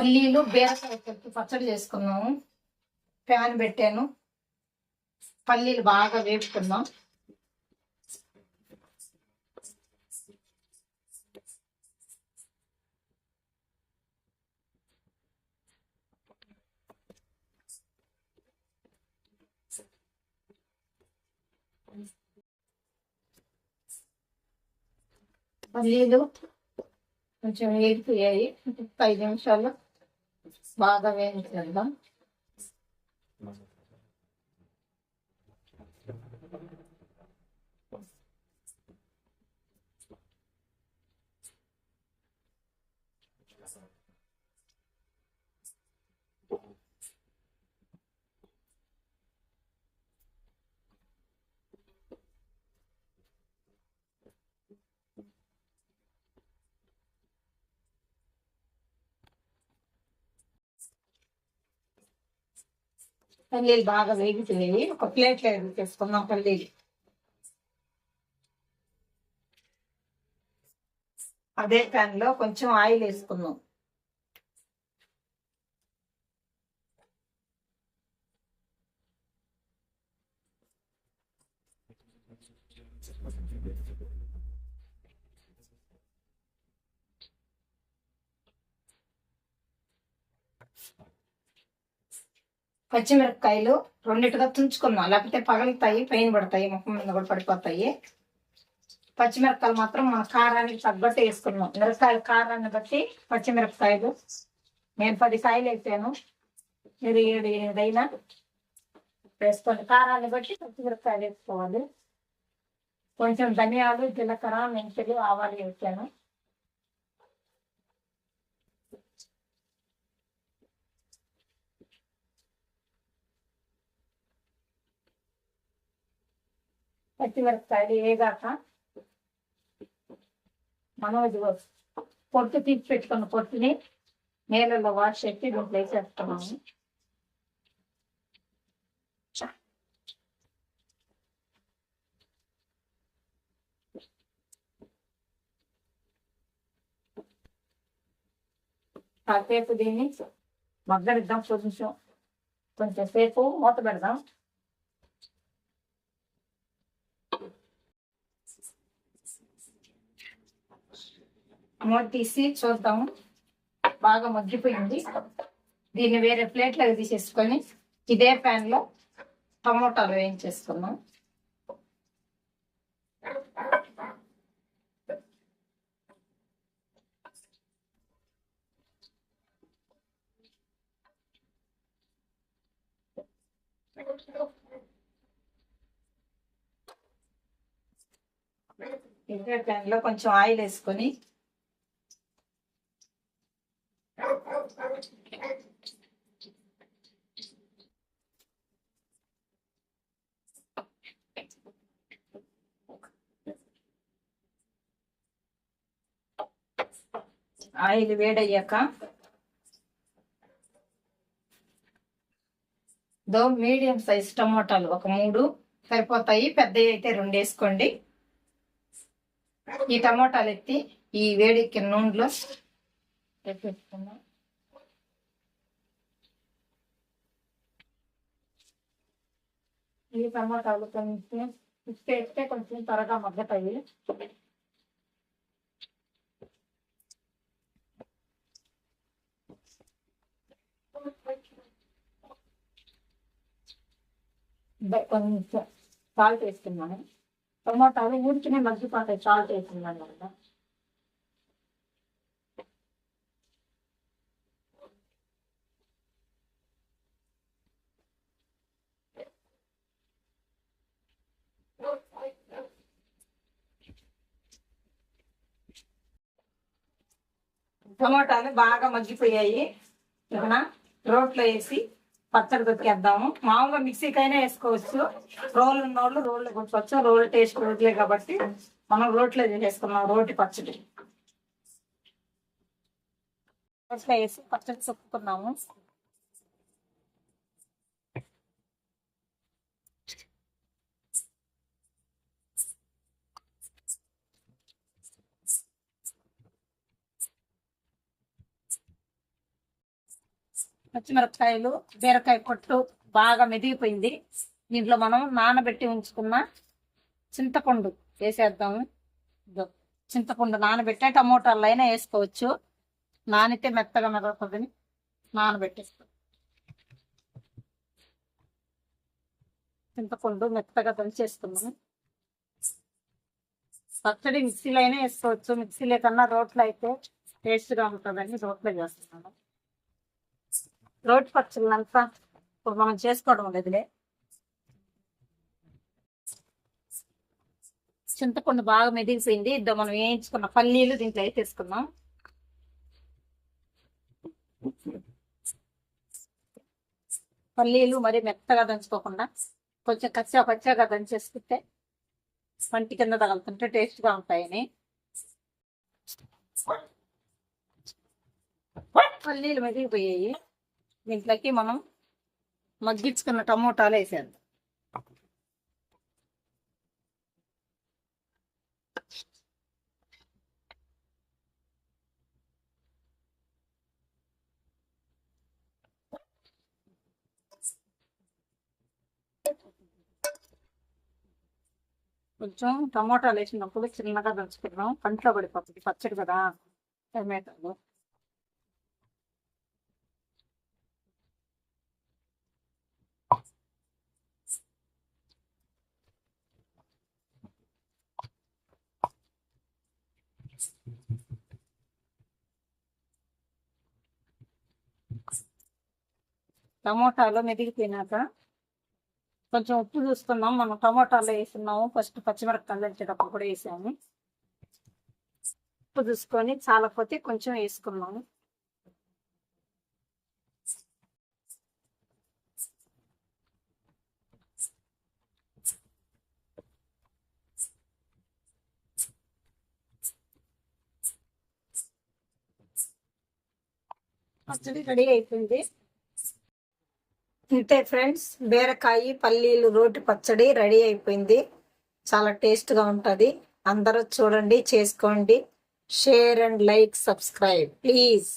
పల్లీలు బీరకాయ కలిపి పచ్చడి చేసుకున్నాము. ప్యాన్ పెట్టాను, పల్లీలు బాగా వేపుకున్నాం. పల్లీలు కొంచెం వేగిపోయాయి, 5 నిమిషాలు బాగా వేయించేద్దాం. పల్లీలు బాగా వేగిపోయాయి, ఒక ప్లేట్లో తీసుకుందాం. పల్లీలు అదే ప్యాన్ లో కొంచెం ఆయిల్ వేసుకుందాం. పచ్చిమిరపకాయలు రెండిటిగా తుంచుకుందాం, లేకపోతే పగలుతాయి, పైన పడతాయి, ముఖం మీద కూడా పడిపోతాయి. పచ్చిమిరపకాయలు మాత్రం మన కారానికి తగ్గట్టు వేసుకున్నాం. మిరపకాయల కారాన్ని బట్టి పచ్చిమిరపకాయలు. నేను 10 కాయలు వేసాను, మీరు 7, 8 అయినా వేసుకోండి. కారాన్ని బట్టి పచ్చిమిరపకాయలు వేసుకోవాలి. కొంచెం ధనియాలు, జీలకర్ర, మెంతులు, ఆవాలు వేసాను. పచ్చిమిరపకాయలు వేగాక మనం ఇది పొట్టు తీసి పెట్టుకున్న పొట్టుని నీళ్ళలో వాష్ చేసి దీంట్లో వేసేస్తున్నాము. కాసేపు దీన్ని మగ్గనిద్దాం, కొంచెం సేపు మూత పెడదాం. మూత తీసి చూద్దాం, బాగా మగ్గిపోయింది. దీన్ని వేరే ప్లేట్లోకి తీసేసుకొని ఇదే ప్యాన్ లో టమోటాలు వేయించేసుకున్నాం. ఇదే ప్యాన్ లో కొంచెం ఆయిల్ వేసుకొని ఆయిల్ వేడయ్యాక మీడియం సైజ్ టమోటాలు ఒక 3 సరిపోతాయి, పెద్దవి అయితే 2 వేసుకోండి. ఈ టమోటాలు ఎత్తి ఈ వేడెక్కిన నూనెలో పెట్టుకుందాం. ఈ టమోటాలు కొంచెం వేస్తే కొంచెం త్వరగా మగ్గుతాయి. కొంచెం సాల్ట్ వేస్తున్నాను. టమోటాలు ఊరికినే మగ్గిపోతాయి సాల్ట్ వేస్తున్నాను కదా. టమోటాలు బాగా మగ్గిపోయాయి. ఇక్కడ రోట్లో వేసి పచ్చడి దొరికేద్దాము. మామూలుగా మిక్సీకైనా వేసుకోవచ్చు, రోలు ఉన్నోళ్ళు రోళ్ళు కొట్టుకోవచ్చు. రోలు టేస్ట్ రోట్లే కాబట్టి మనం రోట్లో చేసేసుకున్నాం. రోటి పచ్చడి రోట్లో వేసి పచ్చడి చుక్కున్నాము. పచ్చిమిరపకాయలు, బీరకాయ పొట్టు బాగా మెదిగిపోయింది. దీంట్లో మనం నానబెట్టి ఉంచుకున్న చింతపండు వేసేద్దాము. చింతపండు నానబెట్టే టమోటాలు అయినా వేసుకోవచ్చు. నానితే మెత్తగా మెదగుతుందని నానబెట్టేస్తాం. చింతపండు మెత్తగా దంచేస్తున్నాము. పచ్చడి మిక్సీలో అయినా వేసుకోవచ్చు. మిక్సీలో కన్నా రోట్లో అయితే టేస్ట్గా ఉంటుందని రోట్లో చేస్తున్నాను. రోటి పచ్చళ్ళంతా ఇప్పుడు మనం చేసుకోవడం లేదులే. చింతపండు బాగా మెదిగిపోయింది. ఇద్దో మనం వేయించుకున్న పల్లీలు దీంట్లో వేసేసుకున్నాం. పల్లీలు మరి మెత్తగా దంచుకోకుండా కొంచెం కచ్చాగా దంచేసుకుంటే పంటి కింద తగులుతుంటే టేస్ట్గా ఉంటాయని. పల్లీలు మెదిగిపోయాయి. దీంట్లోకి మనం మగ్గించుకున్న టమోటాలు వేసేద్దాం. కొంచెం టమోటాలు వేసినప్పుడు చిన్నగా దంచుకున్నాం. కంట్లో పడిపోతుంది పచ్చడి కదా టమాటాలు. టమోటాలు మెదిగిపోయినాక కొంచెం ఉప్పు చూసుకున్నాం. మనం టమోటాలు వేస్తున్నాము. ఫస్ట్ పచ్చిమిరపకాయలు వచ్చేటప్పుడు కూడా వేసాము. ఉప్పు చూసుకొని చాలకపోతే కొంచెం వేసుకున్నాము. పచ్చడి రెడీ అయిపోయింది. ఇంతే ఫ్రెండ్స్, బీరకాయ పల్లీలు రోటి పచ్చడి రెడీ అయిపోయింది. చాలా టేస్ట్గా ఉంటుంది. అందరూ చూడండి, చేసుకోండి. Share and like, subscribe please.